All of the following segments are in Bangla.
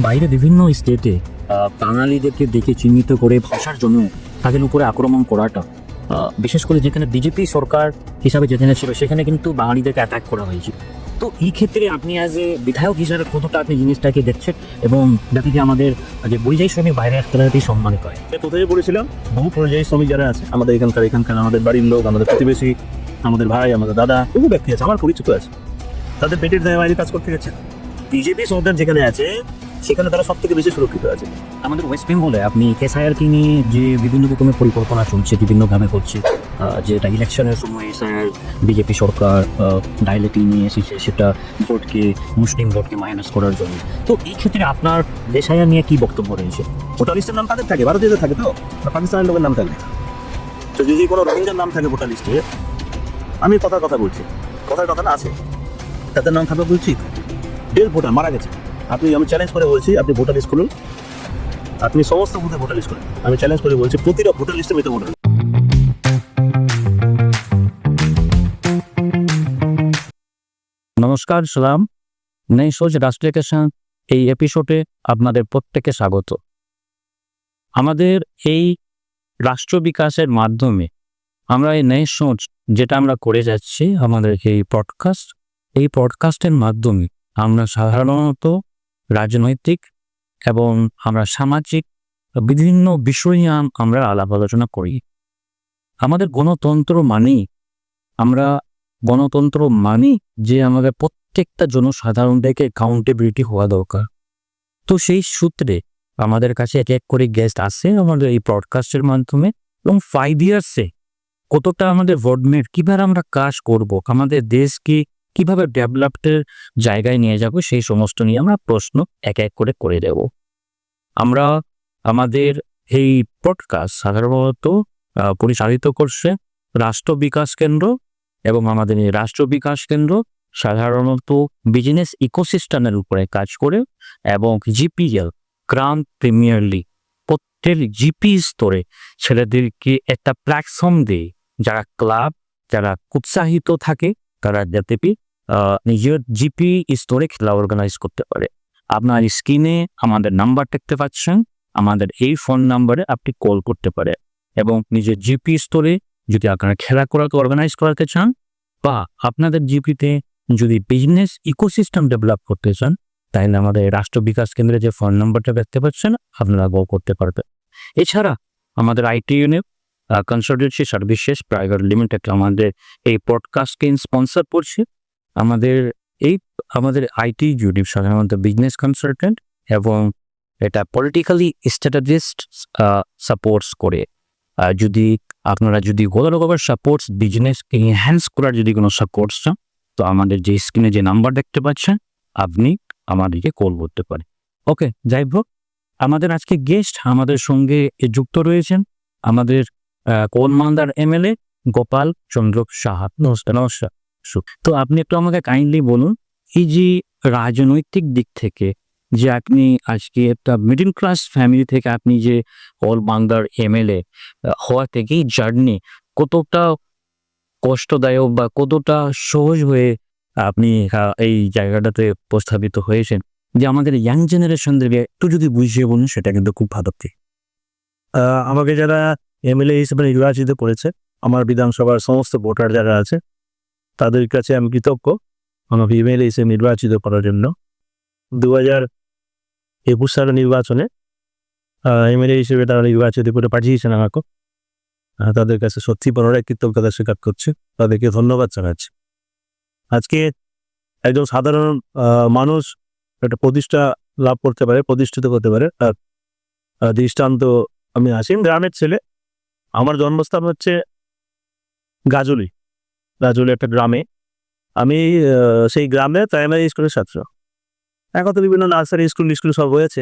বাইরে বিভিন্ন স্টেটে বাঙালিদেরকে দেখে চিহ্নিত করে ভাষার জন্য তাদের উপরে আক্রমণ করাটা, বিশেষ করে যেখানে বিজেপি সরকার হিসাবে যেখানে ছিল সেখানে কিন্তু বাঙালিদেরকে অ্যাটাক করা হয়েছে। তো এই ক্ষেত্রে আপনি অ্যাজ এ বিধায়ক হিসাবে কতটা আপনি জিনিসটাকে দেখছেন এবং যাতে কি আমাদের যে পরিযায়ী শ্রমিক বাইরে আসতে সম্মানিত হয়? কোথায় পড়েছিলাম, বহু পরিযায়ী শ্রমিক যারা আছে আমাদের এখানকার আমাদের বাড়ির লোক, আমাদের প্রতিবেশী, আমাদের ভাই, আমাদের দাদা, বহু ব্যক্তি আছে আমার পরিচিত আছে, তাদের পেটের দায়ে বাইরে কাজ করতে গেছে। বিজেপি সরকার যেখানে আছে সেখানে তারা সব থেকে বেশি সুরক্ষিত আছে। আমাদের ওয়েস্ট বেঙ্গলে আপনি এসআইআরকে নিয়ে যে বিভিন্ন রকমের পরিকল্পনা চলছে বিভিন্নভাবে করছে, যেটা ইলেকশনের সময় এসআইআর বিজেপি সরকার ডাইলেক্টলি নিয়ে এসেছে, সেটা ভোটকে মুসলিম ভোটকে মাইনাস করার জন্য। তো এই ক্ষেত্রে আপনার এসআইআর নিয়ে কি বক্তব্য রয়েছে? ভোটার লিস্টের নাম তাদের থাকে, ভারতীয়দের থাকে, তো পাকিস্তানের লোকের নাম থাকবে। তো যদি কোনো রোহিঙ্গার নাম থাকে ভোটার লিস্টে, আমি কথা বলছি, কথার কথা না আছে, তাদের নাম থাকবে বলছি ডেল ভোটার মারা গেছে। আমি চ্যালেঞ্জ করে বলছি, আপনি ভোটার লিস্ট খুলুন, আপনি সমস্ত বুথে ভোটার লিস্ট করুন। আমি চ্যালেঞ্জ করে বলছি প্রতিটা ভোটার লিস্টে মৃত ভোটার। নমস্কার, সালাম। নই সোচ রাষ্ট্রিয়কেশন এই এপিসোডে আপনাদের প্রত্যেককে স্বাগত। আমাদের এই রাষ্ট্র বিকাশের মাধ্যমে আমরা এই নই সোচ যেটা আমরা করে যাচ্ছি, আমাদের এই পডকাস্টের মাধ্যমে আমরা সাধারণত রাজনৈতিক এবং আমরা সামাজিক বিভিন্ন বিষয় নিয়ে আমরা আলাপ আলোচনা করি। আমাদের গণতন্ত্র মানি যে আমাদের প্রত্যেকটা জনসাধারণ থেকে অ্যাকাউন্টেবিলিটি হওয়া দরকার। তো সেই সূত্রে আমাদের কাছে এক এক করে গেস্ট আসে আমাদের এই পডকাস্টের মাধ্যমে, এবং 5 ইয়ার্সে কতটা আমাদের গভর্নমেন্ট কীভাবে আমরা কাজ করব, আমাদের দেশকে কীভাবে ডেভেলপের জায়গায় নিয়ে যাব, সেই সমস্ত নিয়ে আমরা প্রশ্ন এক এক করে দেব। আমরা আমাদের এই পডকাস্ট সাধারণত পরিচালিত করছে রাষ্ট্র বিকাশ কেন্দ্র, এবং আমাদের এই রাষ্ট্র বিকাশ কেন্দ্র সাধারণত বিজনেস ইকোসিস্টেমের উপরে কাজ করে, এবং জিপিএল গ্রান্ড প্রিমিয়ার লিগ প্রত্যেক জিপি স্তরে ছেলেদেরকে একটা প্ল্যাটফর্ম দেয়, যারা উৎসাহিত থাকে তারা যাতে নিজের জিপি স্তরে খেলা অর্গানাইজ করতে পারে। আপনার স্ক্রিনে আমাদের নাম্বার দেখতে পাচ্ছেন, আমাদের এই ফোন নাম্বারে আপনি কল করতে পারে, এবং নিজের জিপি স্তরে যদি আপনারা খেলা অর্গানাইজ করাতে চান, বা আপনাদের জিপিতে যদি বিজনেস ইকোসিস্টেম ডেভেলপ করতে চান, তাহলে আমাদের রাষ্ট্র বিকাশ কেন্দ্রে যে ফোন নাম্বারটা দেখতে পাচ্ছেন আপনারা কল করতে পারবেন। এছাড়া আমাদের IT unit consultancy services private limited আমাদের এই পডকাস্টকে স্পন্সর করছে। আমাদের আইটি ইউনিট সাধারণত বিজনেস কনসালটেন্ট, এবং এটা পলিটিক্যালি স্ট্র্যাটেজিস্ট সাপোর্টস করে। আপনারা যদি কোনো রকমের সাপোর্টস, বিজনেসকে এনহ্যান্স করার যদি কোনো সাপোর্টস চান, তো আমাদের যে স্ক্রিনে যে নাম্বার দেখতে পাচ্ছেন আপনি আমাদেরকে কল করতে পারেন। ওকে, যাই হোক, আমাদের আজকে গেস্ট আমাদের সঙ্গে যুক্ত রয়েছেন আমাদের কোলমান্দার এমএলএ গোপাল চন্দ্র সাহা। নমস্কার। তো আপনি একটু আমাকে কাইন্ডলি বলুন, এই যে রাজনৈতিক দিক থেকে যে আপনি আজকে একটা মিডল ক্লাস ফ্যামিলি থেকে আপনি যে কোলমান্দার এমএলএ হওয়া থেকেই জার্নি কতটা কষ্টদায়ক বা কতটা সহজ হয়ে আপনি এই জায়গাটাতে প্রস্তাবিত হয়েছেন, যে আমাদের ইয়াং জেনারেশনদেরকে একটু যদি বুঝিয়ে বলুন, সেটা কিন্তু খুব ভালো। আমাকে যারা এমএলএ হিসেবে নির্বাচিত করেছে, আমার বিধানসভার সমস্ত ভোটার যারা আছে, তাদের কাছে আমি কৃতজ্ঞ আমাকে এমএলএ হিসেবে নির্বাচিত করার জন্য। 2021 সালের নির্বাচনে এমএলএ হিসেবে তারা নির্বাচিত করে পাঠিয়েছেন আমাকে। তাদের কাছে সত্যি বড়রা কৃতজ্ঞতা স্বীকার করছে, তাদেরকে ধন্যবাদ জানাচ্ছি। আজকে একজন সাধারণ মানুষ একটা প্রতিষ্ঠিত করতে পারে, তার দৃষ্টান্ত আমি আসিম গ্রামের ছেলে। আমার জন্মস্থান হচ্ছে গাজলি একটা গ্রামে। আমি সেই গ্রামে প্রাইমারি স্কুলের ছাত্র। এখন তো বিভিন্ন নার্সারি স্কুল সব হয়েছে,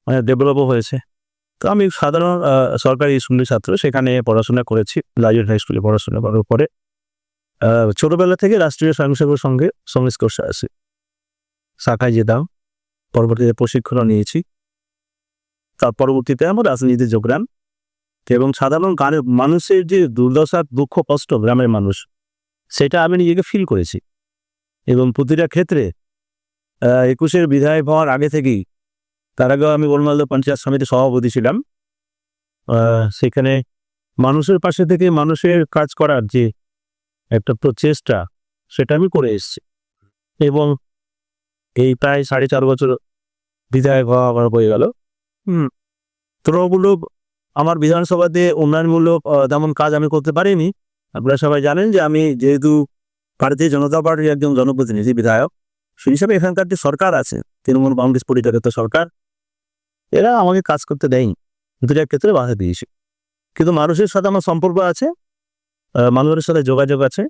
মানে ডেভেলপও হয়েছে। তো আমি সাধারণ সরকারি স্কুলের ছাত্র, সেখানে পড়াশোনা করেছি। লাইব্রেরি হাই স্কুলে পড়াশোনা করার পরে ছোটবেলা থেকে রাষ্ট্রীয় স্বয়ংসেবক সঙ্গে সংস্পর্শে আসি, শাখায় যেতাম, পরবর্তীতে প্রশিক্ষণও নিয়েছি। তার পরবর্তীতে আমার রাজনীতিতে যোগদান, এবং সাধারণ মানুষের যে দুর্দশা, দুঃখ, কষ্ট গ্রামের মানুষ, সেটা আমি নিজেকে ফিল করেছি। এবং প্রতিটা ক্ষেত্রে 21-এর বিধায়ক হওয়ার আগে থেকেই তার আগেও আমি বনমালদা পঞ্চায়েত সমিতির সভাপতি ছিলাম। সেখানে মানুষের পাশে থেকে মানুষের কাজ করার যে একটা প্রচেষ্টা, সেটা আমি করে এসেছি। এবং এই প্রায় 4.5 বছর বিধায়ক হওয়া আমার হয়ে গেল। তুলনামূলক আমার বিধানসভাতে উন্নয়নমূলক তেমন কাজ আমি করতে পারিনি। আপনারা সবাই জানেন যে আমি যেহেতু ভারতীয় জনতা পার্টির একজন জনপ্রতিনিধি বিধায়ক, সেই হিসাবে এখানকার যে সরকার আছে, তৃণমূল কংগ্রেস পরিচালিত সরকার, এরা আমাকে কাজ করতে দেয়নি, দুটা ক্ষেত্রে বাধা দিয়েছে। কিন্তু মানুষের সাথে আমার সম্পর্ক আছে, মানুষের সাথে যোগাযোগ আছে।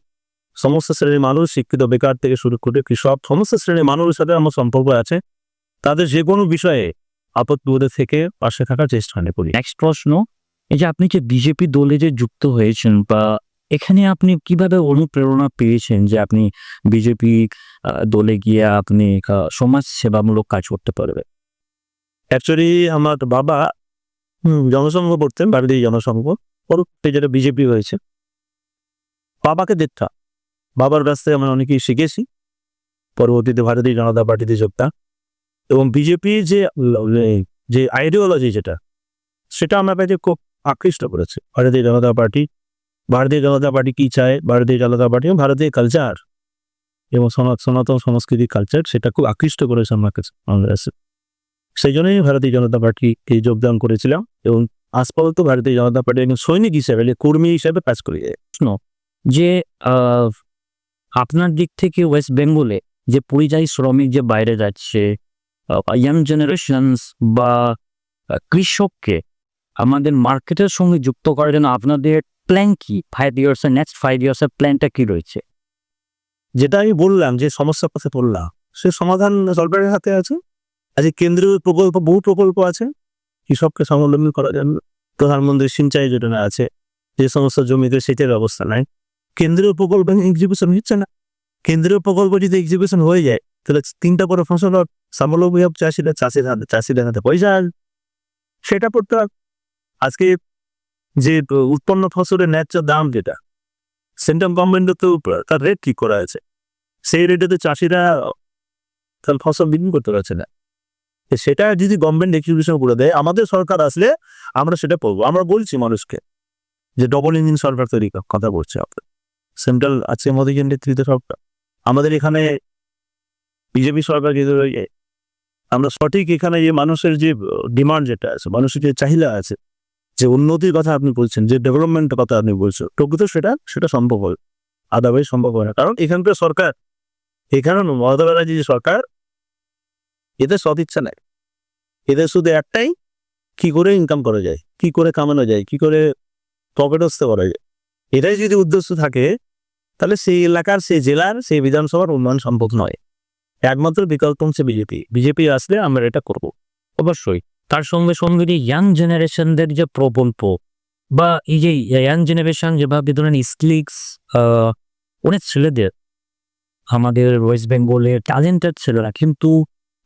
সমস্ত শ্রেণীর মানুষ, শিক্ষিত বেকার থেকে শুরু করে কৃষক, সমস্ত শ্রেণীর মানুষের সাথে আমার সম্পর্ক আছে। তাদের যে কোনো বিষয়ে আপদ বিপদে থেকে পাশে থাকার চেষ্টা করি। নেক্সট প্রশ্ন, এই যে আপনি যে বিজেপি দলে যে যুক্ত হয়েছেন বা এখানে আপনি কিভাবে অনুপ্রেরণা পেয়েছেন যে আপনি বিজেপি দলে গিয়ে আপনি সমাজ সেবামূলক কাজ করতে পারবেন? অ্যাকচুয়ালি আমার বাবা জনসংঘ পড়তেন, ভারতীয় জনসংঘ, পরবর্তী যেটা বিজেপি হয়েছে। বাবাকে দেখতাম, বাবার কাছ থেকে আমরা অনেকেই শিখেছি। পরবর্তীতে ভারতীয় জনতা পার্টিতে যোগদান এবং বিজেপির যে আইডিওলজি যেটা, সেটা আমার কাছে খুব আকৃষ্ট করেছে। ভারতীয় জনতা পার্টি কি চায়, ভারতীয় জনতা পার্টি এবং ভারতীয় কালচার এবং সনাতন সংস্কৃতি কালচার, সেটা খুব আকৃষ্ট করেছে আমার কাছে। সেই জন্যই ভারতীয় জনতা পার্টিকে যোগদান করেছিলাম এবং আজ পর্যন্ত ভারতীয় জনতা পার্টির একজন সৈনিক হিসেবে, কর্মী হিসেবে কাজ করি। যে আপনার দিক থেকে ওয়েস্ট বেঙ্গলে যে পরিযায়ী শ্রমিক যে বাইরে যাচ্ছে, ইয়াং জেনারেশনস বা কৃষককে আমাদের মার্কেটের সঙ্গে যুক্ত করার জন্য আপনাদের প্ল্যান কি? 5 ইয়ার্সের নেক্সট 5 ইয়ার্সের প্ল্যানটা কি রয়েছে? যেটা আমি বললাম, যে সমস্যার কথা বললাম, সে সমাধান সরকারের হাতে আছে। আজকে কেন্দ্রীয় প্রকল্প, বহু প্রকল্প আছে কৃষককে স্বাবলম্বী করার জন্য। প্রধানমন্ত্রী সিঞ্চাই যোজনা আছে, যে সমস্ত জমিতে সেচের ব্যবস্থা নাই। কেন্দ্রীয় প্রকল্প এক্সিকিউশন হচ্ছে না। কেন্দ্রীয় প্রকল্প যদি এক্সিকিউশন হয়ে যায়, তাহলে 3টা করে ফসল স্বাবলম্বী হবে চাষিদের হাতে পয়সা আসবে। সেটা করতে হবে। আজকে যে উৎপন্ন ফসলের ন্যায্য দাম, যেটা সেন্ট্রাল গভর্নমেন্টের তো তার রেট ঠিক করা আছে, সেই রেটে তো চাষিরা তার ফসল বিক্রি করতে পারছে না। সেটা যদি গভর্নমেন্ট এক্সিকিউশন করে দেয়, আমাদের সরকার আসলে আমরা সেটা করবো। আমরা বলছি মানুষকে যে ডবল ইঞ্জিন সরকার তৈরি কথা বলছে আপনার সেন্ট্রাল আছে, মোদীজির নেতৃত্বে সরকার। আমাদের এখানে বিজেপি সরকার যদি রয়ে যায়, আমরা সঠিক এখানে যে মানুষের যে ডিমান্ড যেটা আছে, মানুষের যে চাহিদা আছে, যে উন্নতির কথা আপনি বলছেন, যে ডেভেলপমেন্টের কথা আপনি বলছেন, প্রকৃত সেটা সম্ভব হয়, আদারওয়াইজ সম্ভব হয় না। কারণ এখানকার সরকার, এখানে মমতা ব্যানার্জি যে সরকার, এদের সৎ ইচ্ছা নাই। এদের শুধু একটাই, কি করে ইনকাম করা যায়, কি করে কামানো যায়, কি করে প্রফিট আসতে করা যায়। এটাই যদি উদ্দেশ্য থাকে, তাহলে সেই এলাকার, সেই জেলার, সেই বিধানসভার উন্নয়ন সম্ভব নয়। একমাত্র বিকল্প হচ্ছে বিজেপি আসলে আমরা এটা করব। অবশ্যই তার সঙ্গে সঙ্গে যে ইয়াং জেনারেশনদের যে প্রকল্প বা এই যে ইয়াং জেনারেশন যেভাবে ধরেন স্কিলস, অনেক ছেলেদের আমাদের ওয়েস্ট বেঙ্গলের ট্যালেন্টেড ছেলেরা, কিন্তু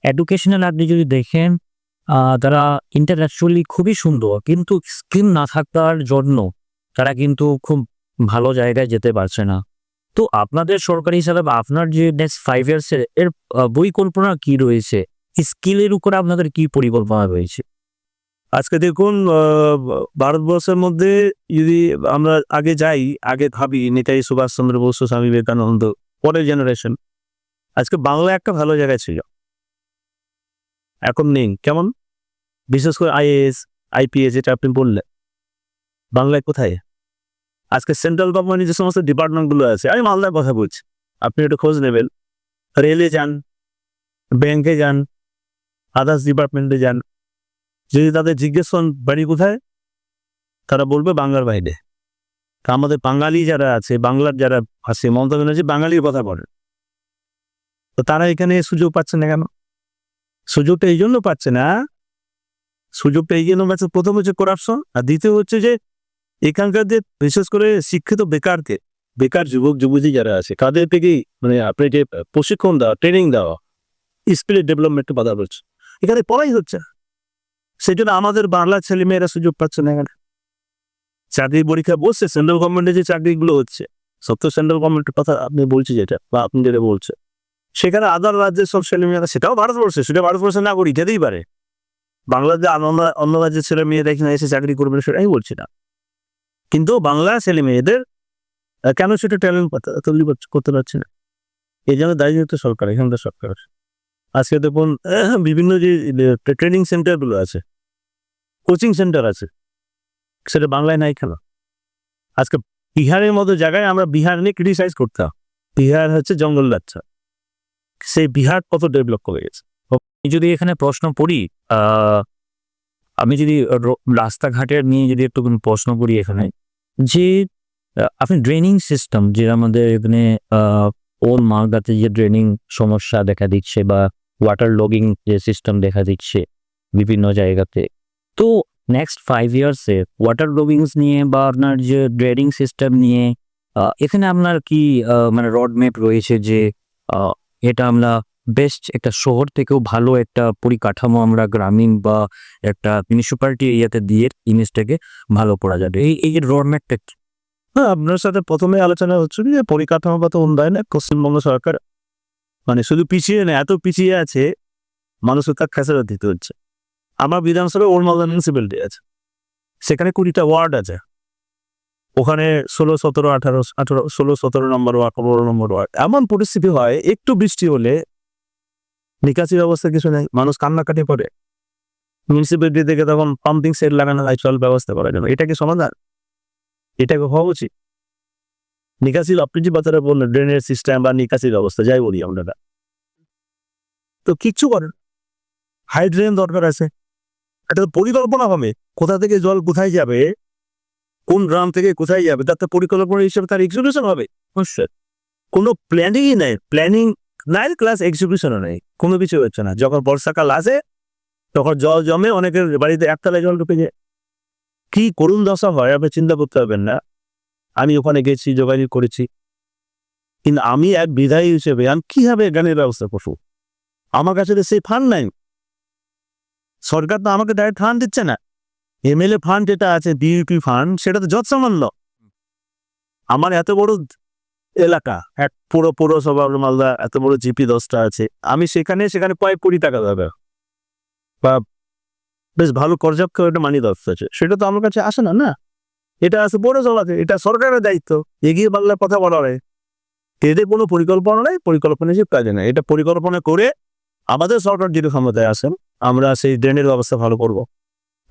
এডুকেশনাল আপনি যদি দেখেন তারা ইন্টারন্যাশনালি খুবই সুন্দর, কিন্তু স্কিল না থাকার জন্য তারা কিন্তু খুব ভালো জায়গায় যেতে পারছে না। তো আপনাদের সরকারি হিসাবে বা আপনার যে নেক্সট 5 ইয়ার্সের এর পরিকল্পনা কি রয়েছে? স্কিলের উপরে আপনাদের কি পরিকল্পনা রয়েছে? আজকে দেখুন, ভারতবর্ষের মধ্যে যদি আমরা আগে ভাবি নেতাজি সুভাষচন্দ্র বোস, স্বামী বিবেকানন্দ, পরের জেনারেশন, আজকে বাংলা একটা ভালো জায়গায় ছিল, এখন নেই। কেমন? বিশেষ করে IAS, IPS যেটা আপনি বললেন, বাংলায় কোথায়? আজকে সেন্ট্রাল গভর্নমেন্টের যে সমস্ত ডিপার্টমেন্টগুলো আছে, আমি মালদার কথা বলছি, আপনি একটু খোঁজ নেবেন, রেলে যান, ব্যাংকে যান, আদার্স ডিপার্টমেন্টে যান, যদি তাদের জিজ্ঞেস করেন বাড়ি কোথায়, তারা বলবে বাংলার বাইরে। আমাদের বাঙালি যারা আছে, বাংলার যারা আছে, মমতা ব্যানার্জি বাঙালির কথা বলেন, তো তারা এখানে সুযোগ পাচ্ছে না কেন? সুযোগটা এই জন্য পাচ্ছে না, প্রথম হচ্ছে করাপশন, আর দ্বিতীয় হচ্ছে যে এখানকার যে বিশেষ করে শিক্ষিত বেকার যুবক যুবতী যারা আছে, তাদের থেকেই আপনি যে প্রশিক্ষণ দেওয়া, ট্রেনিং দেওয়া, স্কিল ডেভেলপমেন্টে বাধা পড়ছে, এখানে পড়াই হচ্ছে। সেই জন্য আমাদের বাংলার ছেলেমেয়েরা সুযোগ পাচ্ছে না। এখানে চাকরির পরীক্ষা বসছে, সেন্ট্রাল গভর্নমেন্টের যে চাকরিগুলো হচ্ছে, সব তো সেন্ট্রাল গভর্নমেন্টের কথা আপনি বলছি যেটা, বা আপনি যেটা বলছে, সেখানে আদার রাজ্যের সব ছেলেমেয়েরা, সেটাও ভারতবর্ষের নাগরিক যেতেই পারে, বাংলাতে অন্য রাজ্যের ছেলে মেয়েরা এখানে এসে চাকরি করবে সেটাই বলছি না, কিন্তু বাংলা ছেলে মেয়েদের কেন সেটা ট্যালেন্ট তৈরি করতে পারছে না? এই জন্য দায়িত্ব সরকার, এখানকার সরকার। আজকে দেখুন বিভিন্ন যে ট্রেনিং সেন্টারগুলো আছে, কোচিং সেন্টার আছে, সেটা বাংলায় নাই কেন? আজকে বিহারের মতো জায়গায় আমরা বিহার নিয়ে ক্রিটিসাইজ করতাম, বিহার হচ্ছে জঙ্গল রাজ্য, সেই বিহার কত ডেভেলপ করে গেছে। আমি যদি এখানে প্রশ্ন পড়ি, আমি যদি রাস্তাঘাটের নিয়ে যদি একটু প্রশ্ন করি এখানে, যে আপনি ড্রেনিং সিস্টেম যে আমাদের এখানে ওল্ড মালদাতে যে ড্রেনিং সমস্যা দেখা দিচ্ছে বা ওয়াটার লগিং যে সিস্টেম দেখা দিচ্ছে বিভিন্ন জায়গাতে, তো নেক্সট 5 ইয়ার্সে ওয়াটার লগিংস নিয়ে বা আপনার যে ড্রেনিং সিস্টেম নিয়ে এখানে আপনার কি মানে রড ম্যাপ রয়েছে যে এটা আমরা বেস্ট একটা শহর থেকেও ভালো একটা পরিকাঠামো আমরা গ্রামীণ বা একটা মিউনিসিপ্যালিটি এরিয়াতে দিয়ে জিনিসটাকে ভালো করা যাবে, এই রড ম্যাপটা? হ্যাঁ, আপনার সাথে প্রথমে আলোচনা হচ্ছে যে পরিকাঠামোগত উন্নয়নে পশ্চিমবঙ্গ সরকার মানে শুধু পিছিয়ে নেই, এত পিছিয়ে আছে মানুষের তার খেসারত দিতে হচ্ছে। আমার বিধানসভায় ওল্ড মালদা মিউনিসিপ্যালিটি আছে, সেখানে 20টা ওয়ার্ড আছে, ওখানে 16, 17, 18, 16, 17 নম্বর ওয়ার্ড, 15 নম্বর ওয়ার্ড। এমন পরিস্থিতি হয় একটু বৃষ্টি হলে নিকাশি ব্যবস্থা কিছু নেই, মানুষ কান্নাকাটি করে, মিউনিসিপ্যালিটি থেকে তখন পাম্পিং সেট লাগানো হয় জল ব্যবস্থা করার জন্য। এটা কি সমাধান? এটাকে হওয়া উচিত। নিকাশির আপনি যে বাজারে বললেন ড্রেনের সিস্টেম বা নিকাশির ব্যবস্থা যাই বলি আমরা, তো কিচ্ছু করেন। হাই ড্রেন দরকার আছে, একটা পরিকল্পনা হবে কোথা থেকে জল কোথায় যাবে, কোন গ্রাম থেকে কোথায় যাবে, তার তো পরিকল্পনা হিসেবে তার এক্সিকিউশন হবে। কোনো প্ল্যানিংই নেই, প্ল্যানিং নাই প্লাস এক্সিকিউশনও নেই, কোনো কিছু হচ্ছে না। যখন বর্ষাকাল আসে তখন জল জমে, অনেকের বাড়িতে একতলায় জল ঢুকে যায়, কি করুণ দশা হয় আপনি চিন্তা করতে পারবেন না। আমি ওখানে গেছি, যোগাযোগ করেছি, কিন্তু আমি এক বিধায়ী হিসেবে আমি কিভাবে গানের ব্যবস্থা করবো? আমার কাছে তো সেই ফান্ড নাই, সরকার তো আমাকে ডাইরেক্ট ফান্ড দিচ্ছে না। এমএলএ ফান্ড যেটা আছে ডিইপি ফান্ড, সেটা তো যত সামান্য। আমার এত বড় এলাকা, এক পুরো পৌরসভা মালদা, এত বড় জিপি 10টা আছে, আমি সেখানে কয়েক কোটি টাকা দেবে বা বেশ ভালো পর্যাপ্ত একটা মানি দরকার আছে, সেটা তো আমার কাছে আসে না। না, এটা আছে পৌরসভাতে, এটা সরকারের দায়িত্ব, এগিয়ে বাংলার কথা বলা হয়। এদের কোনো পরিকল্পনা নেই, পরিকল্পনা হিসেবে কাজে নেই। এটা পরিকল্পনা করে আমাদের সরকার যদি ক্ষমতায় আসেন, আমরা সেই ড্রেনের ব্যবস্থা ভালো করব,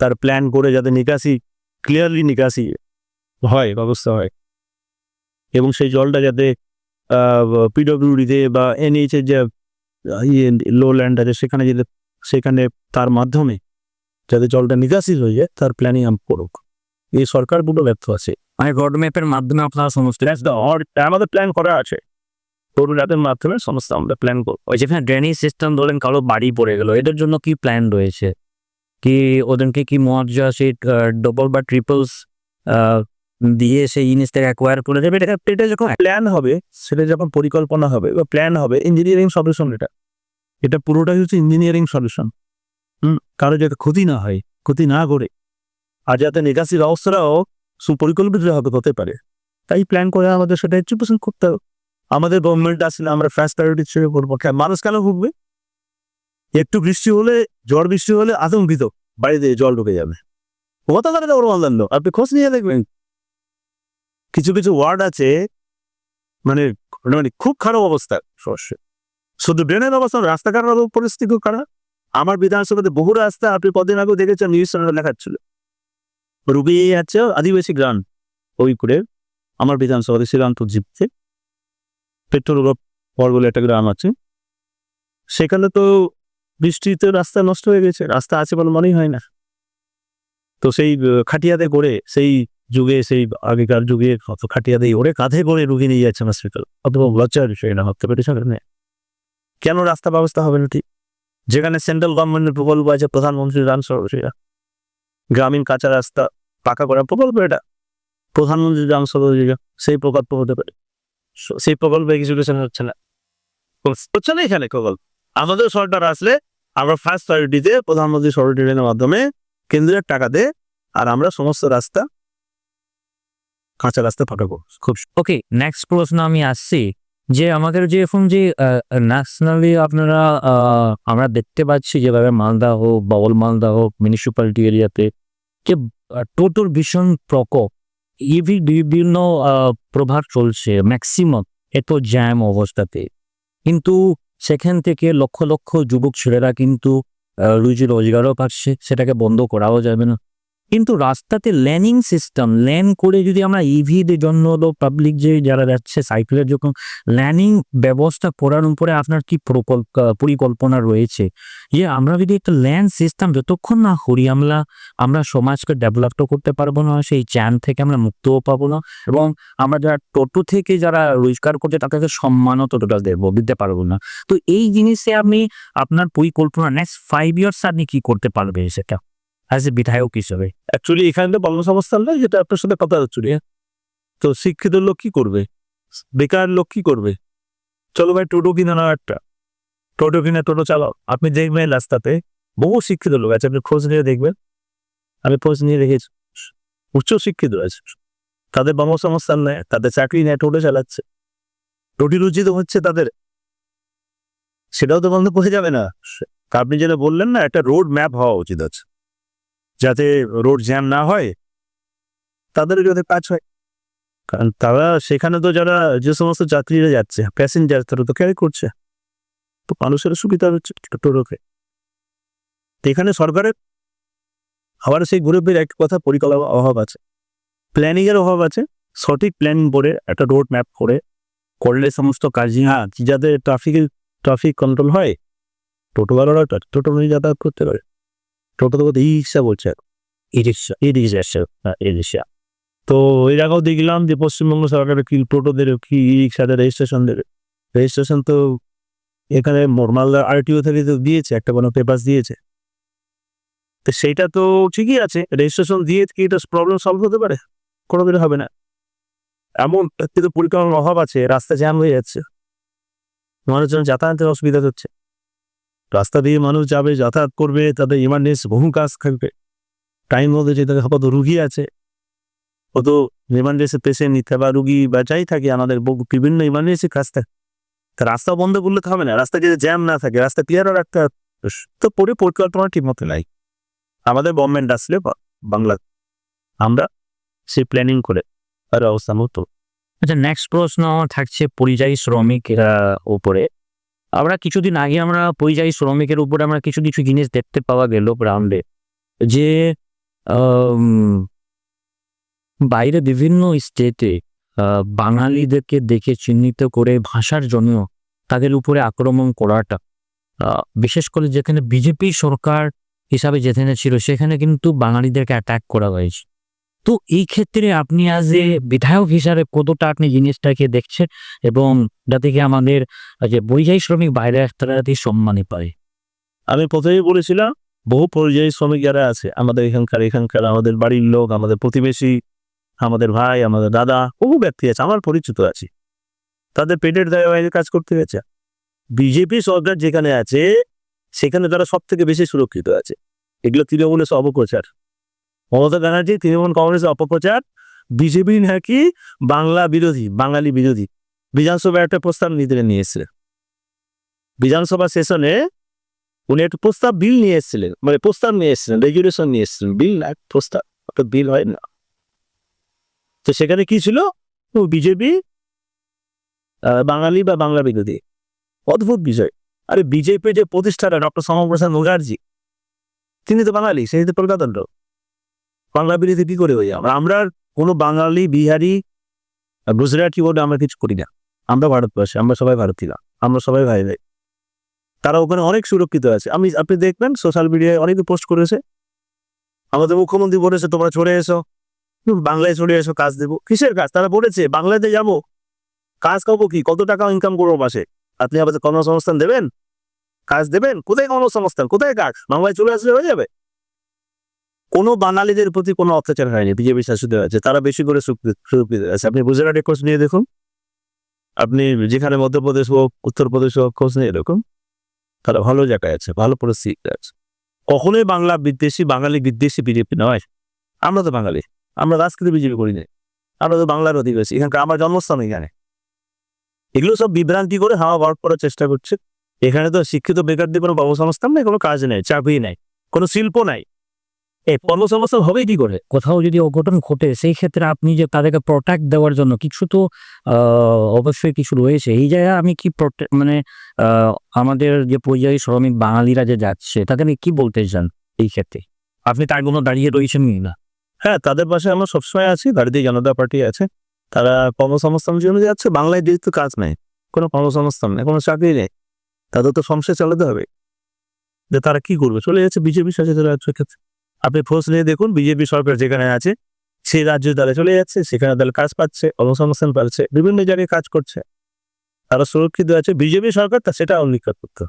তার প্ল্যান করে যাতে নিকাশি ক্লিয়ারলি নিকাশি হয়, ব্যবস্থা হয়, এবং সেই জলটা যাতে পিডব্লিউডিতে বা এনএইচের যে লো ল্যান্ড আছে সেখানে তার মাধ্যমে যাতে জলটা নিকাশি হয়ে যায়, তার প্ল্যানিং আমি করুক। এই সরকার পুরো ব্যর্থ আছে। মানে রড ম্যাপের মাধ্যমে আপনারা সমস্ত আমাদের প্ল্যান করা আছে, তরুণদের মাধ্যমে সমস্ত আমরা প্ল্যান করবো। ওই যেখানে ড্রেনেজ সিস্টেম ধরেন কারো বাড়ি পড়ে গেল, এদের জন্য কি প্ল্যান রয়েছে? কি ওদেরকে কি মর্জা সেই ডবল বা ট্রিপলস দিয়ে সেই জিনিসটাকে অ্যাকোয়ার করে দেবে? এটা যখন প্ল্যান হবে, সেটা যখন পরিকল্পনা হবে বা প্ল্যান হবে, ইঞ্জিনিয়ারিং সলিউশন, এটা পুরোটাই হচ্ছে ইঞ্জিনিয়ারিং সলিউশন। কারো যাতে ক্ষতি না হয়, ক্ষতি না করে, আর যাতে নিকাশি ব্যবস্থাটাও সুপরিকল্পিত হতে পারে, তাই প্ল্যান করে আমাদের সেটা এক্সিকিউশন করতে হবে। আমাদের গভর্নমেন্ট আসলে আমরা ফার্স্ট প্রায়োরিটি হিসেবে করবো। মানুষ কেন ভুগবে? একটু বৃষ্টি হলে, ঝড় বৃষ্টি হলে আতঙ্কিত, বাড়িতে জল ঢুকে যাবে, কথা কথা ওর মানদণ্ড আপনি খোঁজ নিয়ে দেখবেন। কিছু কিছু ওয়ার্ড আছে মানে খুব খারাপ অবস্থা, শুধু ড্রেনের অবস্থা, রাস্তাঘাটের পরিস্থিতি খুব খারাপ। আমার বিধানসভাতে বহু রাস্তা আপনি কদিন আগেও দেখেছেন, নিউজ চ্যানেলে লেখাচ্ছিল, রুবি আছে আদিবাসী গ্রাম, ওই করে আমার বিধানসভাতে শ্রীরামপুর জিপতে পেট্রোল পর বলে একটা গ্রাম আছে, সেখানে তো বৃষ্টিতে রাস্তা নষ্ট হয়ে গেছে, রাস্তা আছে বলে মনেই হয় না। তো সেই খাটিয়াতে করে, সেই যুগে, সেই আগেকার যুগে কত খাটিয়াতে ওরে কাঁধে করে রুগী নিয়ে যাচ্ছে হসপিটাল, অথবা লজ্জার বিষয় না হতে পারে। সেখানে কেন রাস্তা ব্যবস্থা হবে না? ঠিক যেখানে সেন্ট্রাল গভর্নমেন্টের প্রকল্প আছে, প্রধানমন্ত্রী সেটা গ্রামীণ কাঁচা রাস্তা পাকা করার প্রকল্প, এটা প্রধানমন্ত্রী গ্রাম সড়ক, সেই প্রকল্প হতে পারে, সেই প্রকল্পে এক্সিকিউশন হচ্ছে না, হচ্ছে না এখানে প্রকল্প। আমাদের সরকার আসলে আমরা ফার্স্ট প্রায়োরিটিতে প্রধানমন্ত্রী সড়ক যোজনার মাধ্যমে কেন্দ্রের টাকা দেয়, আর আমরা সমস্ত রাস্তা, কাঁচা রাস্তা ফাঁকা করব। খুব ওকে। নেক্সট প্রশ্ন আমি আসছি যে আমাদের যে এখন যে ন্যাশনালি আপনারা আমরা দেখতে পাচ্ছি যেভাবে মালদা হোক বা ওল্ড মালদা হোক মিউনিসিপ্যালিটি এরিয়াতে যে টোটোর ভীষণ প্রকোপ, ইভি বিভিন্ন প্রভাব চলছে ম্যাক্সিমাম এত জ্যাম অবস্থাতে, কিন্তু সেখান থেকে লক্ষ লক্ষ যুবক ছেলেরা কিন্তু রুজি রোজগারও পাচ্ছে, সেটাকে বন্ধ করাও যাবে না। কিন্তু রাস্তাতে লেনিং সিস্টেম লেন করে যদি আমরা ইভিদের জন্য পাবলিক যে যারা যাচ্ছে সাইকেলের যখন ল্যানিং ব্যবস্থা করার উপরে আপনার কি পরিকল্পনা রয়েছে, যে আমরা যদি একটা ল্যান্ড সিস্টেম যতক্ষণ না করি আমরা সমাজকে ডেভেলপ তো করতে পারবো না, সেই চ্যান থেকে আমরা মুক্তও পাবো না, এবং আমরা যারা টোটো থেকে যারা রোজগার করছে তাদেরকে সম্মানও ততটা দিতে পারবো না। তো এই জিনিসে আপনি আপনার পরিকল্পনা নেক্সট 5 ইয়ার্স আপনি কি করতে পারবে সেটা অ্যাজ এ বিধায়ক হিসেবে? অ্যাকচুয়ালি এখানে তো কর্মসংস্থান নয়, যেটা আপনার সাথে কথা হচ্ছে। তো শিক্ষিত লোক কি করবে, বেকার লোক কি করবে? চলো ভাই টোটো কিনে নাও, একটা টোটো কিনে টোটো চালাও। আপনি দেখবেন রাস্তাতে বহু শিক্ষিত লোক আছে, আপনি খোঁজ নিয়ে দেখবেন, আমি খোঁজ নিয়ে দেখেছি উচ্চ শিক্ষিত আছে, তাদের কর্মসংস্থান নেয়, তাদের চাকরি নেয়, টোটো চালাচ্ছে, রুটি রুজি তো হচ্ছে তাদের, সেটাও তো বন্ধ করে যাবে না। আপনি যেটা বললেন না, একটা রোড ম্যাপ হওয়া উচিত আছে, যাতে রোড জ্যাম না হয়, তাদের যাতে কাজ হয়। কারণ তারা সেখানে তো যারা যে সমস্ত যাত্রীরা যাচ্ছে প্যাসেঞ্জার, তারা তো ক্যারি করছে, তো মানুষের সুবিধা হচ্ছে টোটোকে। তো এখানে সরকারের আবার সেই ঘুরে ফিরে এক কথা পরিকল্পনার অভাব আছে, প্ল্যানিং এর অভাব আছে। সঠিক প্ল্যানিং করে একটা রোড ম্যাপ করে করলে সমস্ত কাজই, যাতে ট্রাফিক কন্ট্রোল হয়, টোটোওয়ালারা টোটো নিয়ে যাতায়াত করতে পারে। টোটো তো ই রিক্সা বলছে, ই রিক্সা। তো এর আগেও দেখলাম যে পশ্চিমবঙ্গ সরকারের কি টোটোদের কি ই রিক্সাদের রেজিস্ট্রেশন দেবে, রেজিস্ট্রেশন তো এখানে মালদা আরটিও থেকে তো দিয়েছে, একটা কোনো পেপার দিয়েছে, তো সেইটা তো ঠিকই আছে, রেজিস্ট্রেশন দিয়ে কি এটা প্রবলেম সলভ হতে পারে? কোনোদিন হবে না। এমন কিন্তু পরিকল্পনার অভাব আছে, রাস্তা জ্যাম হয়ে যাচ্ছে, মানুষজন যাতায়াতের অসুবিধা হচ্ছে, রাস্তা দিয়ে মানুষ যাবে, যাতায়াত করবে, তাদের ইমার্জেন্সি বহু কাজ থাকবে, টাইম মধ্যে যেতে কত রুগী আছে, কত ইমার্জেন্সি পেশেন্ট নিতে বা রুগী বা যাই থাকে, আমাদের বিভিন্ন ইমার্জেন্সি কাজ থাকে, তা রাস্তা বন্ধ করলে তো হবে না, রাস্তা যদি জ্যাম না থাকে, রাস্তা ক্লিয়ারও রাখতে হবে। তো পরিকল্পনা ঠিক মতো নাই আমাদের গভর্নমেন্ট আসলে বাংলা, আমরা সেই প্ল্যানিং করে তার অবস্থা মতো। আচ্ছা, নেক্সট প্রশ্ন থাকছে পরিযায়ী শ্রমিক উপরে। আমরা কিছুদিন আগে পরিযায়ী শ্রমিকের উপরে আমরা কিছু কিছু জিনিস দেখতে পাওয়া গেল গ্রাউন্ডে, যে বাইরে বিভিন্ন স্টেটে বাঙালিদেরকে দেখে চিহ্নিত করে ভাষার জন্য তাদের উপরে আক্রমণ করাটা, বিশেষ করে যেখানে বিজেপি সরকার হিসাবে যেখানে ছিল সেখানে কিন্তু বাঙালিদেরকে অ্যাটাক করা হয়েছে। তো এই ক্ষেত্রে আপনি আজ এ বিধায়ক হিসাবে কতটা আপনি জিনিসটাকে দেখছেন, এবং যাতে কি আমাদের যে পরিযায়ী শ্রমিক বাইরে তারা যাতে সম্মানই পায়? আমি প্রথমেই বলেছিলাম, বহু পরিযায়ী শ্রমিক যারা আছে আমাদের এখানকার আমাদের বাড়ির লোক, আমাদের প্রতিবেশী, আমাদের ভাই, আমাদের দাদা, বহু ব্যক্তি আছে, আমার পরিচিত আছে, তাদের পেটের দায়ে বাইরে কাজ করতে গেছে। বিজেপি সরকার যেখানে আছে সেখানে তারা সব থেকে বেশি সুরক্ষিত আছে। এগুলো তৃণমূলের অপপ্রচার, মমতা ব্যানার্জি তৃণমূল কংগ্রেসের অপপ্রচার। বিজেপি নাকি বাংলা বিরোধী, বাঙালি বিরোধী। বিধানসভায় একটা প্রস্তাব নিয়ে এসেছিলেন, বিধানসভা সেশনে উনি একটা বিল নিয়ে এসেছিলেন, রেগুলেশন নিয়ে এসেছিলেন, বিল না প্রস্তাব, একটা বিল হয় না। তো সেখানে কি ছিল, বিজেপি বাঙালি বা বাংলা বিরোধী। অদ্ভুত বিষয়। আরে বিজেপি যে প্রতিষ্ঠাতা ডক্টর শ্যামাপ্রসাদ মুখার্জি, তিনি তো বাঙালি, সেই তো কলকাতার লোক, বাংলা বিরোধী কি করে হয়ে যাবে? আমরা কোনো বাঙালি, বিহারি, গুজরাটি বলে আমরা কিছু করি না, আমরা ভারতবর্ষে, আমরা সবাই ভারতীয়, আমরা সবাই ভাই ভাই। তারা ওখানে অনেক সুরক্ষিত আছে। আপনি দেখবেন সোশ্যাল মিডিয়ায় অনেকে পোস্ট করেছে, আমাদের মুখ্যমন্ত্রী বলেছে তোমরা চলে এসো, বাংলায় চলে এসো, কাজ দেবো। কিসের কাজ? তারা বলেছে বাংলাতে যাবো, কাজ করবো কি, কত টাকা ইনকাম করবো মাসে? আপনি আমাদের কর্মসংস্থান দেবেন, কাজ দেবেন? কোথায় কর্মসংস্থান, কোথায় কাজ? বাংলায় চলে আসলে হয়ে যাবে। কোনো বাঙালিদের প্রতি কোনো অত্যাচার হয়নি বিজেপি শাসিত আছে, তারা বেশি করে সুরক্ষিত আছে। আপনি গুজরাটের খোঁজ নিয়ে দেখুন, আপনি যেখানে মধ্যপ্রদেশ হোক, উত্তরপ্রদেশ হোক, খোঁজ নিয়ে দেখুন, তারা ভালো জায়গায় আছে, ভালো পরিস্থিতিতে আছে। কখনোই বাঙালি বিদ্বেষী বিজেপি নয়। আমরা তো বাঙালি, আমরা রাজকীয় বিজেপি করি না, আমরা তো বাংলার অধিবাসী, এখানকার আমার জন্মস্থান এখানে। এগুলো সব বিভ্রান্তি করে হাওয়া বার করার চেষ্টা করছে। এখানে তো শিক্ষিত বেকারদের কোনো কর্মসংস্থান নেই, কোনো কাজ নেই, চাকরি নেই, কোনো শিল্প নাই। এই কর্মসংস্থান হবে কি করে? কোথাও যদি অঘটন ঘটে সেই ক্ষেত্রে আপনি যে তাদেরকে প্রোটেক্ট দেওয়ার জন্য কিছু তো অবশ্যই কিছু রয়েছে। এই জায়গায় আমি কি মানে আমাদের যে পরিযায়ী শ্রমিক বাঙালিরা যে যাচ্ছে তাদেরকে কি বলতে চান এই ক্ষেত্রে? আপনি তার জন্য দাঁড়িয়ে রয়েছেন না? হ্যাঁ, তাদের পাশে আমরা সবসময় আছি। ভারতীয় জনতা পার্টি আছে। তারা কর্মসংস্থানের জন্য যাচ্ছে। বাংলায় যেহেতু কাজ নাই, কোনো কর্মসংস্থান নেই, কোনো চাকরি নেই, তাদের তো সংসার চালাতে হবে। যে তারা কি করবে? চলে যাচ্ছে বিজেপির সাথে চলে যাচ্ছে ক্ষেত্রে। আপনি খোঁজ নিয়ে দেখুন, বিজেপি সরকার যেখানে আছে সেই রাজ্যে তারা চলে যাচ্ছে, সেখানে তারা কাজ পাচ্ছে, কর্মসংস্থান পাচ্ছে, বিভিন্ন জায়গায় কাজ করছে, তারা সুরক্ষিত আছে। বিজেপি সরকার তা সেটা অঙ্গীকার করতো,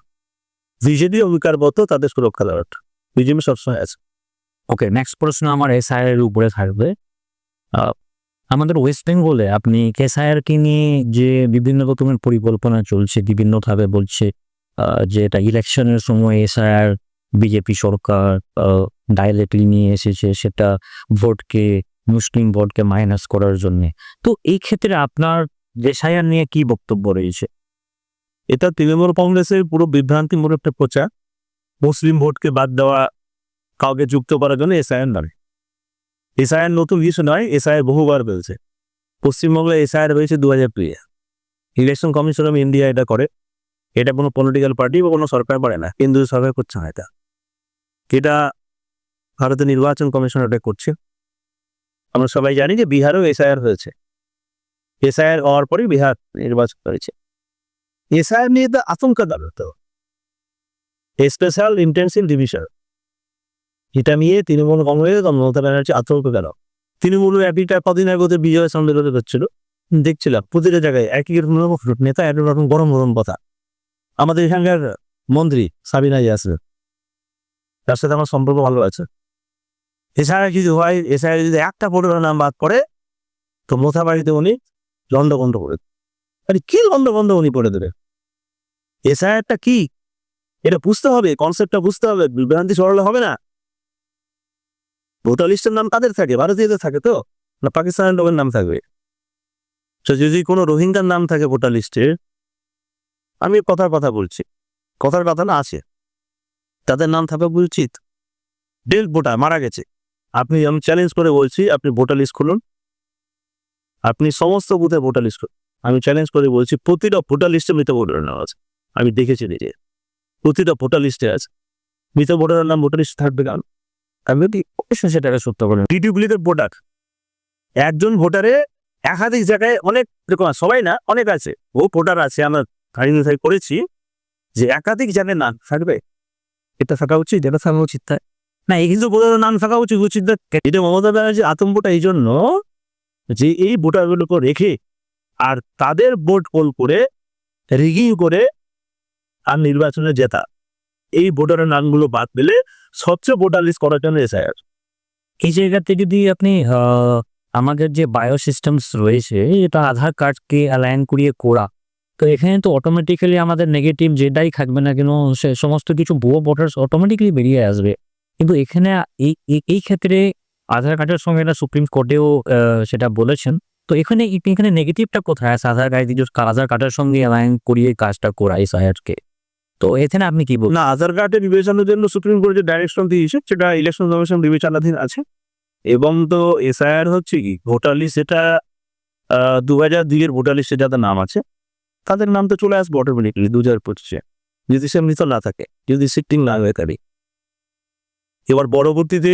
বিজেপি অঙ্গীকারবদ্ধ তাদের সুরক্ষা দেওয়ার। বিজেপি সবসময় আছে। ওকে, নেক্সট প্রশ্ন আমার এসআইআর এর উপরে থাকবে। আমাদের ওয়েস্ট বেঙ্গলে আপনি এসআইআর কে নিয়ে যে বিভিন্ন রকমের পরিকল্পনা চলছে, বিভিন্নভাবে বলছে যে এটা ইলেকশনের সময় এসআইআর বিজেপি সরকার ডাইরেক্টলি নিয়ে এসেছে, সেটা ভোটকে মুসলিম ভোটকে মাইনাস করার জন্য। তো এই ক্ষেত্রে আপনার এসআইআর নিয়ে কি বক্তব্য রয়েছে? এটা তৃণমূল কংগ্রেসের পুরো বিভ্রান্তিমূলক একটা প্রচার। মুসলিম ভোটকে বাদ দেওয়া, কাউকে যুক্ত করার জন্য এসআইআর নামে। এসআইআর নতুন কিছু নয়, এসআইআর বহুবার বেড়েছে। পশ্চিমবঙ্গে এসআইআর হয়েছে 2002-এ। ইলেকশন কমিশন অফ ইন্ডিয়া এটা করে। এটা কোনো পলিটিক্যাল পার্টি বা কোনো সরকার পারে না, কেন্দ্রীয় সরকার করছে না। এটা ভারতের নির্বাচন কমিশন এটা করছে। আমরা সবাই জানি যে বিহারেও এসআইআর হয়েছে। এসআইআর হওয়ার পরেই বিহার নির্বাচন করেছে। এসআইআর নিয়ে তো আতঙ্ক দাঁড়াতো, স্পেশাল ইন্টেনসিভ ডিভিশন, এটা নিয়ে তৃণমূল কংগ্রেস মমতা ব্যানার্জি আতঙ্ক গেল। তৃণমূলের একটা কদিন আগে ওদের বিজয় সম্মেলন হচ্ছিল, দেখছিলাম প্রতিটা জায়গায় একই নেতা এক রকম গরম গরম কথা। আমাদের এখানকার মন্ত্রী সাবিনা ইয়াসমিন, তার সাথে আমার সম্পর্ক ভালো আছে। এছাড়া যদি হয়, এছাড়া যদি একটা ভোটারের নাম বাদ করে তো মোথা বাড়িতে উনি লন্ডভন্ড করে, আরে কি লন্ডভন্ড উনি করে দেবে? এসআইআরটা কি এটা বুঝতে হবে, কনসেপ্টটা বুঝতে হবে, বিভ্রান্তি সরলে হবে না। ভোটার লিস্টের নাম কাদের থাকে? ভারতীয়দের থাকে তো, না পাকিস্তানের লোকের নাম থাকবে? তো যদি কোনো রোহিঙ্গার নাম থাকে ভোটার লিস্টে, আমি কথার কথা বলছি, কথার কথা না আছে, তাদের নাম থাকা উচিত। ডেল ভোটার মারা গেছে, আমি চ্যালেঞ্জ করে বলছি, আপনি ভোটার লিস্ট খুলুন, আপনি সমস্ত বুথে ভোটার লিস্ট করুন। আমি চ্যালেঞ্জ করে বলছি, প্রতিটা ভোটার লিস্টে মৃত ভোটারের নাম আছে। আমি দেখেছি নিজে, প্রতিটা ভোটার লিস্টে আছে। মৃত ভোটারের নাম ভোটার লিস্টে থাকবে কেন? আমি সেটাকে সত্য বলেন। ডিডুপ্লিকেট ভোটার, একজন ভোটারে একাধিক জায়গায় অনেক রকম, সবাই না, অনেক আছে, ও ভোটার আছে, আমরা ভেরিফাই করেছি যে একাধিক জায়গায় নাম থাকবে। এটা থাকা উচিত, এটা থাকা উচিত তাই না? এই কিন্তু ভোটারের নাম থাকা উচিত উচিত। এটা মমতা ব্যানার্জির আতঙ্কটা এই জন্য যে এই ভোটারগুলোকে রেখে আর তাদের ভোট পোল করে রিগিং করে আর নির্বাচনে জেতা, এই ভোটারের নামগুলো বাদ পেলে সবচেয়ে ভোটার লিস্ট করার জন্য এসআইআর। এই জায়গাতে যদি আপনি আমাদের যে বায়ো সিস্টেমস রয়েছে, এটা আধার কার্ডকে অ্যালাইন করিয়ে করা, তো এখানে তো অটোমেটিক্যালি আমাদের নেগেটিভ যেটাই থাকবে না কেন সে সমস্ত কিছু ভুয়ো ভোটার্স অটোমেটিক্যালি বেরিয়ে আসবে। কিন্তু এখানে এই ক্ষেত্রে আধার কার্ডের সঙ্গে এটা সুপ্রিম কোর্টেও সেটা বলেছেন। তো এখানে নেগেটিভটা কোথায় আছে? আধার কার্ডের সঙ্গে অ্যালাইন করিয়ে কাজটা করা এসআইআরকে, তো এখানে আপনি কি বলবেন? না, আধার কার্ডের বিবেচনার জন্য সুপ্রিম কোর্ট যে ডাইরেকশন দিয়েছে সেটা ইলেকশন কমিশন বিবেচনাধীন আছে। এবং তো এসআইআর হচ্ছে কি ভোটার লিস্ট, সেটা 2002-এর ভোটার লিস্টে যাদের নাম আছে তাদের নাম তো চলে আসবে অটোমেটিকলি 2025-এ, যদি সে মৃত না থাকে, যদি সিটিং না হয়ে থাকে। এবার পরবর্তীতে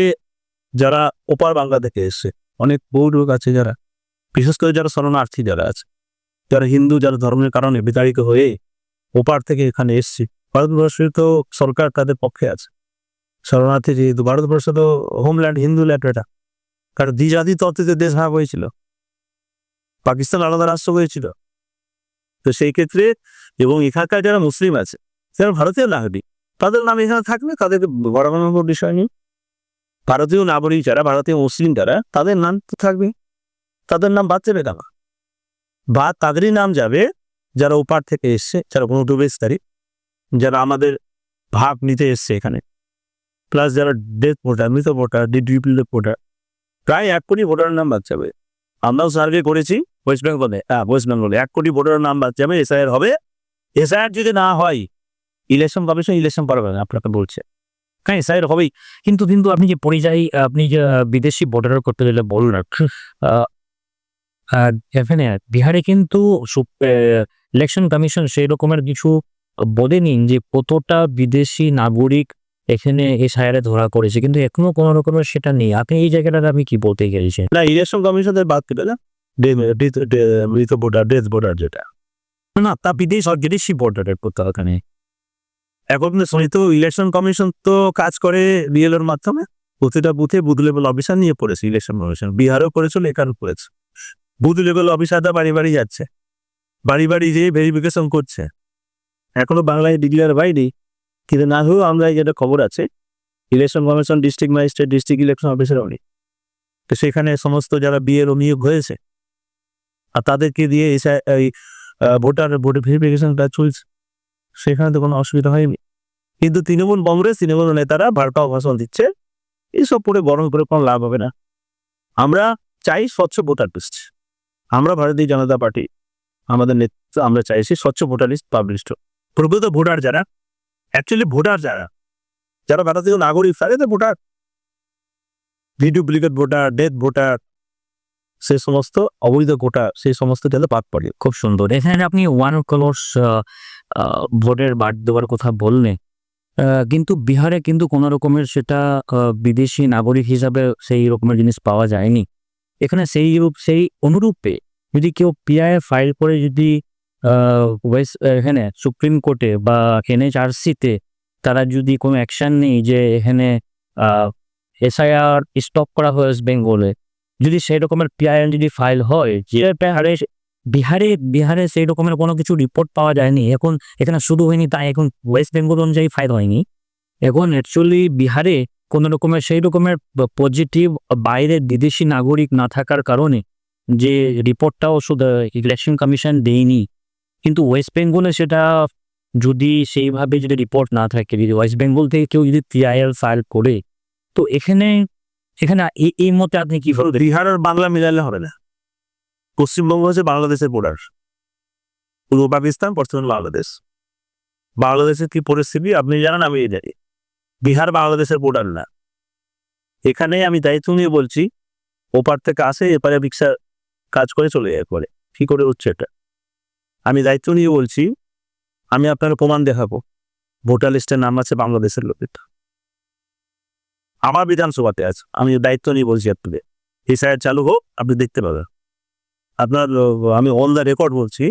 যারা ওপার বাংলা থেকে এসছে, অনেক বহু লোক আছে যারা, বিশেষ করে যারা শরণার্থী যারা আছে, যারা হিন্দু, যারা ধর্মের কারণে বিতাড়িত হয়ে ওপার থেকে এখানে এসছে, ভারতবর্ষের তো সরকার তাদের পক্ষে আছে। শরণার্থী যেহেতু, ভারতবর্ষ তো হোমল্যান্ড, হিন্দু ল্যান্ড, এটা কারণ দ্বিজাতি তত্ত্বে দেশ ভাগ হয়েছিল, পাকিস্তান আলাদা রাষ্ট্র হয়েছিল। তো সেই ক্ষেত্রে এবং এখানকার যারা মুসলিম আছে, যারা ভারতীয় নাগরিক, তাদের নাম এখানে থাকবে, তাদেরকে গড়ানোর বিষয় নেই। ভারতীয় নাগরিক যারা, ভারতীয় মুসলিম যারা, তাদের নাম তো থাকবে, তাদের নাম বাদ যাবে কেন? বা তাদেরই নাম যাবে যারা ওপার থেকে এসছে, যারা কোনো প্রবেশকারী, যারা আমাদের ভাগ নিতে এসছে এখানে, প্লাস যারা ডেথ ভোটার, মৃত ভোটার, ডিডুপ্লিকেট ভোটার, প্রায় 1 কোটি ভোটারের নাম বাদ যাবে। আমরাও সার্ভে করেছি, ওয়েস্ট বেঙ্গলে, ওয়েস্ট বেঙ্গলে 1 কোটি ভোটারের নাম বাদ যাবে, এসআইআর হবে। এসআইআর যদি না হয় ইলেকশন কমিশন ইলেকশন পারবে না, আপনাকে বলছে। হ্যাঁ এসআইআর হবেই, কিন্তু আপনি যে পরিযায়ী, আপনি যে বিদেশি বর্ডার করতে গেলে বললেন, এখানে বিহারে কিন্তু ইলেকশন কমিশন সেই রকমের কিছু বলেনি যে কতটা বিদেশি নাগরিক এখানে এসআইআর ধরা করেছে, কিন্তু এখনো কোনো রকমের সেটা নেই। আপনি এই জায়গাটা আপনি কি বলতে গেছেন? না, ইলেকশন কমিশনের বাদ দিবে না, মৃত ভোটার, ডেথ ভোটার যেটা, না তা বিদেশি বর্ডারের কোথাও ওখানে। এখন শুনি তো ইলেকশন কমিশন তো কাজ করে বিএলওর মাধ্যমে, প্রতিটা বুথে বুথ লেভেল অফিসার নিয়ে পড়েছে ইলেকশন কমিশন। বিহারেও করেছিল, এখানেও করেছে। বুথ লেভেল অফিসাররা বাড়ি বাড়ি যাচ্ছে, বাড়ি বাড়ি যেয়ে ভেরিফিকেশন করছে। এখনো বাংলায় ডিক্লেয়ার হয়নি, কিন্তু না হয়েও আমরা যেটা খবর আছে, election commission district magistrate, district election officer উনি, তো সেখানে সমস্ত যারা বিএলও নিয়োগ হয়েছে আর তাদেরকে দিয়ে এই ভোটার ভেরিফিকেশনটা চলছে, সেখানে তো কোনো অসুবিধা হয়নি। কিন্তু তৃণমূল নেতারা ভারপাও ভাষণ দিচ্ছে, এইসব পরে গরম করে কোনো লাভ হবে না। আমরা চাই স্বচ্ছ ভোটার লিস্ট। আমরা ভারতীয় জনতা পার্টি, আমাদের নেতৃত্ব, আমরা চাইছি স্বচ্ছ ভোটার লিস্ট পাবলিশ হোক। প্রকৃত ভোটার যারা, অ্যাকচুয়ালি ভোটার যারা ভারতীয় নাগরিক, তাদের তো voter, duplicate voter, death voter, সে সমস্ত অবৈধ ভোটার, সেই সমস্ত যাতে বাদ পড়ে। খুব সুন্দর। এখানে আপনি ওয়ান ক্রোর্স ভোটের বাদ দেওয়ার কথা বললেন, কিন্তু বিহারে কিন্তু কোনো রকমের সেটা বিদেশি নাগরিক হিসাবে সেই রকমের জিনিস পাওয়া যায়নি। এখানে সেই অনুরূপে যদি কেউ পিআইএ ফাইল করে যদি এখানে সুপ্রিম কোর্টে বা এনএইচআরসিতে তারা যদি কোনো অ্যাকশন নেই যে এখানে এসআইআর স্টপ করা হয় ওয়েস্ট বেঙ্গলে, যদি সেই রকমের পিআইএল যদি ফাইল হয়, যে বিহারে সেই রকমের কোনো কিছু রিপোর্ট পাওয়া যায়নি। এখন এখানে শুরু হয়নি, তাই এখন ওয়েস্ট বেঙ্গল অনুযায়ী ফাইল হয়নি। এখন অ্যাকচুয়ালি বিহারে কোনো রকমের সেই রকমের পজিটিভ বাইরের বিদেশি নাগরিক না থাকার কারণে যে রিপোর্টটাও শুধু ইলেকশন কমিশন দেয়নি। কিন্তু ওয়েস্ট বেঙ্গলে সেটা যদি সেইভাবে যদি রিপোর্ট না থাকে, যদি ওয়েস্ট বেঙ্গল থেকে কেউ যদি পিআইএল ফাইল করে, তো এখানে এই মতে আপনি কি বলবেন? বিহার আর বাংলা মিলালে হবে না। পশ্চিমবঙ্গ হচ্ছে বাংলাদেশের বর্ডার, পূর্ব পাকিস্তান, পশ্চিম বাংলাদেশ। বাংলাদেশের কি পরিস্থিতি আপনি জানেন, আমি জানি। বিহার বাংলাদেশের বর্ডার না। এখানে আমি দায়িত্ব নিয়ে বলছি, ওপার থেকে আসে, এপারে রিক্সা কাজ করে চলে যায়, পরে কি করে হচ্ছে এটা আমি দায়িত্ব নিয়ে বলছি। আমি আপনার প্রমাণ দেখাবো, ভোটার লিস্টের নাম আছে বাংলাদেশের লোকের, আমার বিধানসভাতে আছে। আমি দায়িত্ব নিয়ে বলছি, আপনাদের এসআইআর চালু হোক, আপনি দেখতে পাবেন। আপনার আমি অন দ্য রেকর্ড বলছি,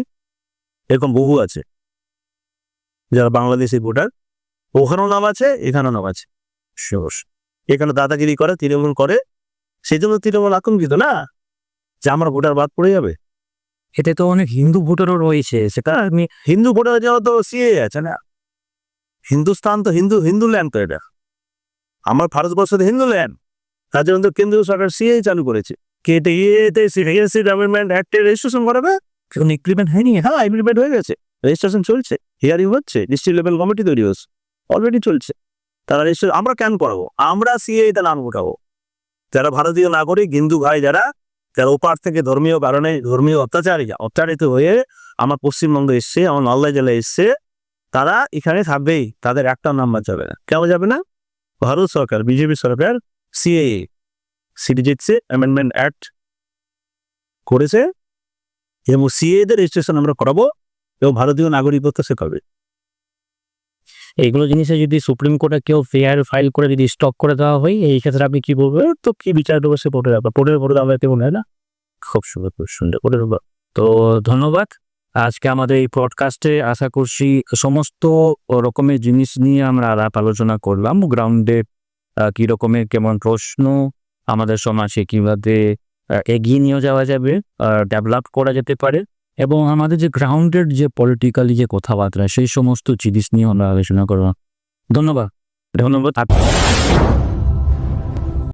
এরকম বহু আছে যারা বাংলাদেশি ভোটার, ওখানেও নাম আছে, এখানেও নাম আছে। এখানে দাদাগিরি করে, তৃণমূল করে, সেই জন্য তৃণমূল আতঙ্কিত না যে আমার ভোটার বাদ পড়ে যাবে। এতে তো অনেক হিন্দু ভোটারও রয়েছে, সেটা আপনি হিন্দু ভোটার যাওয়া তো সিএ আছে না। হিন্দুস্তান তো হিন্দু ল্যান্ড, তো এটা আমার ভারতবর্ষের হিন্দু ল্যান্ড। তার জন্য তো কেন্দ্রীয় সরকার সিএ চালু করেছে। ডেভেলপমেন্ট অ্যাক্টে রেজিস্ট্রেশন করাবে, ইমপ্লিমেন্ট হয়নি। হ্যাঁ, ইমপ্লিমেন্ট হয়ে গেছে, রেজিস্ট্রেশন চলছে, হিয়ারিং হচ্ছে, ডিস্ট্রিক্ট লেভেল কমিটি তৈরি হচ্ছে, অলরেডি চলছে। তারা রেজিস্ট্রেশন আমরা কেন করাবো? আমরা সিএতে নাম উঠাবো। যারা ভারতীয় নাগরিক, হিন্দু ভাই যারা ওপার থেকে ধর্মীয় কারণে, ধর্মীয় অত্যাচারিত হয়ে আমার পশ্চিমবঙ্গে এসছে, আমার মালদা জেলায় এসছে, তারা এখানে থাকবেই, তাদের একটা নাম্বার যাবে না। কেন যাবে না? ভারত সরকার, বিজেপি সরকার সিএএ, সিটিজেনশিপ অ্যামেন্ডমেন্ট অ্যাক্ট করেছে, এবং সিএদের রেজিস্ট্রেশন আমরা করাবো এবং ভারতীয় নাগরিকত্ব শেখাবে। এইগুলো জিনিসে যদি সুপ্রিম কোর্টে কেউ ফেয়ার ফাইল করে যদি স্টপ করে দেওয়া হয়, এই ক্ষেত্রে আপনি কি বলবেন? তো কি বিচার দেবো সে ভোটের ব্যাপার, ভোটের ভোটে আমরা কেমন হয় না। খুব সুন্দর করে। তো ধন্যবাদ। আজকে আমাদের এই পডকাস্টে আশা করছি সমস্ত রকমের জিনিস নিয়ে আমরা আলাপ আলোচনা করলাম। গ্রাউন্ডে কি রকমের কেমন প্রশ্ন আমাদের সমাজে কিভাবে এগিয়ে নিয়ে যাওয়া যাবে, ডেভেলপ করা যেতে পারে, এবং আমাদের যে গ্রাউন্ডের যে পলিটিক্যালি যে কথাবার্তা, সেই সমস্ত জিনিস নিয়ে আমরা আলোচনা করলাম। ধন্যবাদ।